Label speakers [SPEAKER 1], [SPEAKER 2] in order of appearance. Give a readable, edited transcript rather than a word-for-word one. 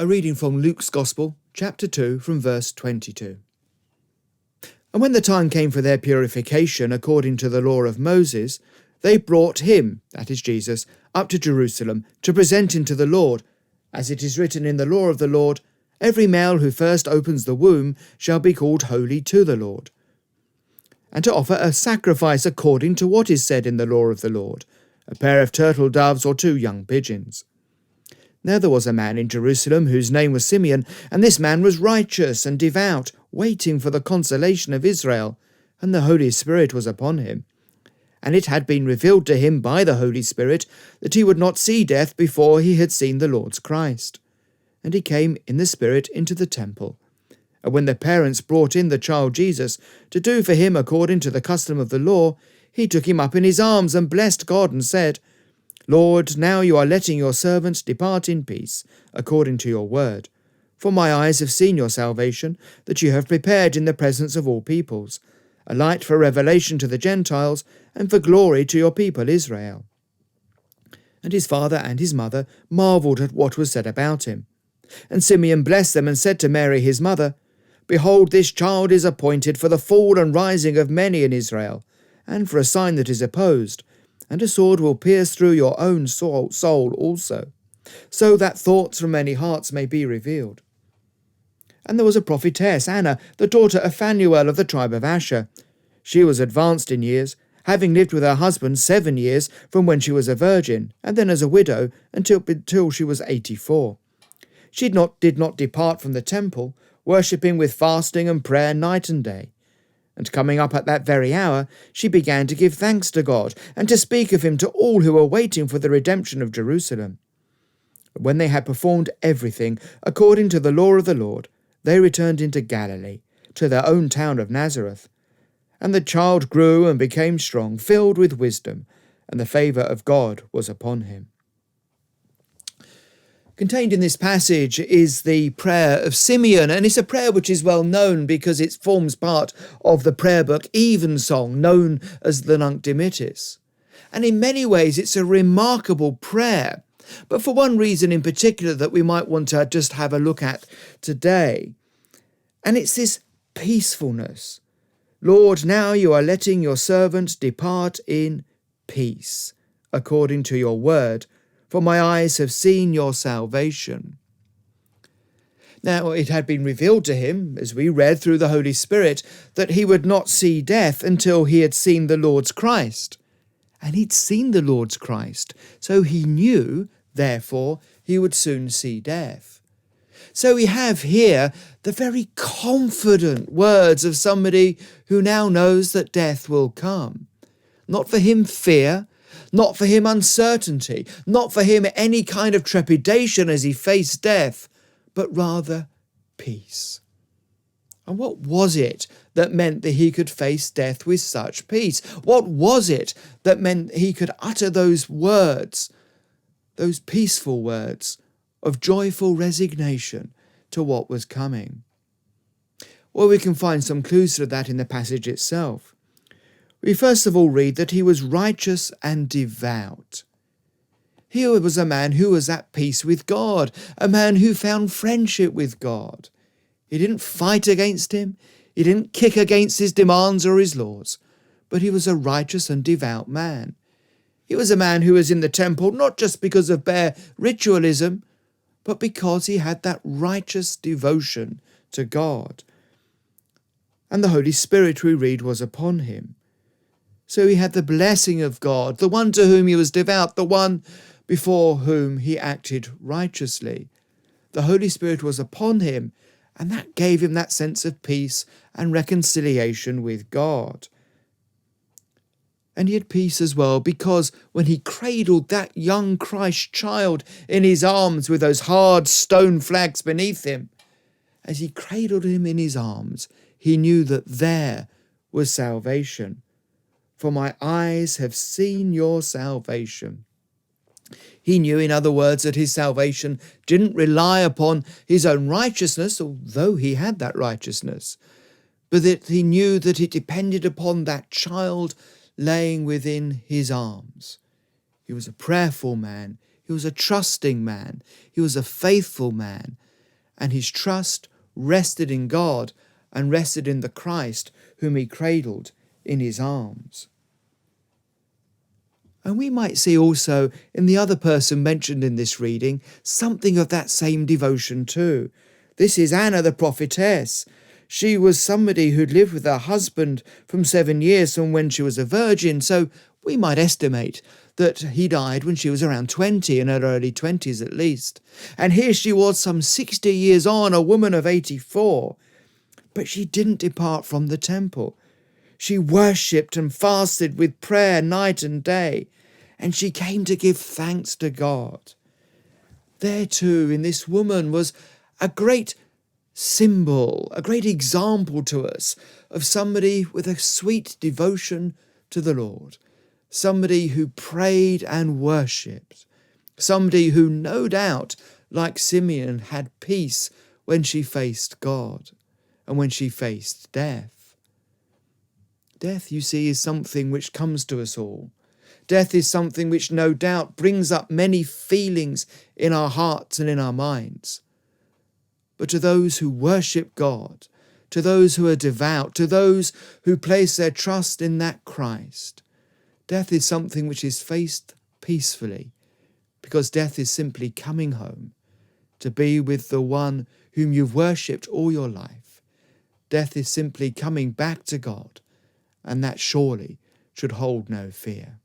[SPEAKER 1] A reading from Luke's Gospel, chapter 2, from verse 22. And when the time came for their purification according to the law of Moses, they brought him, that is Jesus, up to Jerusalem to present him to the Lord. As it is written in the law of the Lord, every male who first opens the womb shall be called holy to the Lord. And to offer a sacrifice according to what is said in the law of the Lord, a pair of turtledoves or 2 young pigeons. Now there was a man in Jerusalem whose name was Simeon, and this man was righteous and devout, waiting for the consolation of Israel, and the Holy Spirit was upon him. And it had been revealed to him by the Holy Spirit that he would not see death before he had seen the Lord's Christ. And he came in the Spirit into the temple. And when the parents brought in the child Jesus to do for him according to the custom of the law, he took him up in his arms and blessed God and said, Lord, now you are letting your servants depart in peace, according to your word. For my eyes have seen your salvation, that you have prepared in the presence of all peoples, a light for revelation to the Gentiles, and for glory to your people Israel. And his father and his mother marvelled at what was said about him. And Simeon blessed them and said to Mary his mother, Behold, this child is appointed for the fall and rising of many in Israel, and for a sign that is opposed, and a sword will pierce through your own soul also, so that thoughts from many hearts may be revealed. And there was a prophetess, Anna, the daughter of Phanuel of the tribe of Asher. She was advanced in years, having lived with her husband 7 years from when she was a virgin, and then as a widow until she was 84. She did not depart from the temple, worshipping with fasting and prayer night and day. And coming up at that very hour, she began to give thanks to God, and to speak of him to all who were waiting for the redemption of Jerusalem. When they had performed everything according to the law of the Lord, they returned into Galilee, to their own town of Nazareth. And the child grew and became strong, filled with wisdom, and the favour of God was upon him. Contained in this passage is the prayer of Simeon, and it's a prayer which is well known because it forms part of the prayer book Evensong, known as the Nunc Dimittis. And in many ways it's a remarkable prayer, but for one reason in particular that we might want to just have a look at today. And it's this peacefulness. Lord, now you are letting your servant depart in peace, according to your word, for my eyes have seen your salvation. Now it had been revealed to him, as we read through the Holy Spirit, that he would not see death until he had seen the Lord's Christ. And he'd seen the Lord's Christ, so he knew, therefore, he would soon see death. So we have here the very confident words of somebody who now knows that death will come. Not for him fear, not for him uncertainty, not for him any kind of trepidation as he faced death, but rather peace. And what was it that meant that he could face death with such peace? What was it that meant he could utter those words, those peaceful words of joyful resignation to what was coming? Well, we can find some clues to that in the passage itself. We first of all read that he was righteous and devout. Here was a man who was at peace with God, a man who found friendship with God. He didn't fight against him, he didn't kick against his demands or his laws, but he was a righteous and devout man. He was a man who was in the temple not just because of bare ritualism, but because he had that righteous devotion to God. And the Holy Spirit, we read, was upon him. So he had the blessing of God, the one to whom he was devout, the one before whom he acted righteously. The Holy Spirit was upon him, and that gave him that sense of peace and reconciliation with God. And he had peace as well because when he cradled that young Christ child in his arms with those hard stone flags beneath him, as he cradled him in his arms, he knew that there was salvation. For my eyes have seen your salvation. He knew, in other words, that his salvation didn't rely upon his own righteousness, although he had that righteousness, but that he knew that it depended upon that child laying within his arms. He was a prayerful man. He was a trusting man. He was a faithful man. and his trust rested in God and rested in the Christ whom he cradled in his arms. And we might see also in the other person mentioned in this reading something of that same devotion too. This is Anna the prophetess. She was somebody who'd lived with her husband from 7 years from when she was a virgin, so we might estimate that he died when she was around 20, in her early 20s at least. And here she was some 60 years on, a woman of 84. But she didn't depart from the temple. She worshipped and fasted with prayer night and day, and she came to give thanks to God. There too, in this woman, was a great symbol, a great example to us of somebody with a sweet devotion to the Lord, somebody who prayed and worshipped, somebody who no doubt, like Simeon, had peace when she faced God and when she faced death. Death, you see, is something which comes to us all. Death is something which no doubt brings up many feelings in our hearts and in our minds. But to those who worship God, to those who are devout, to those who place their trust in that Christ, death is something which is faced peacefully, because death is simply coming home to be with the one whom you've worshipped all your life. Death is simply coming back to God, and that surely should hold no fear.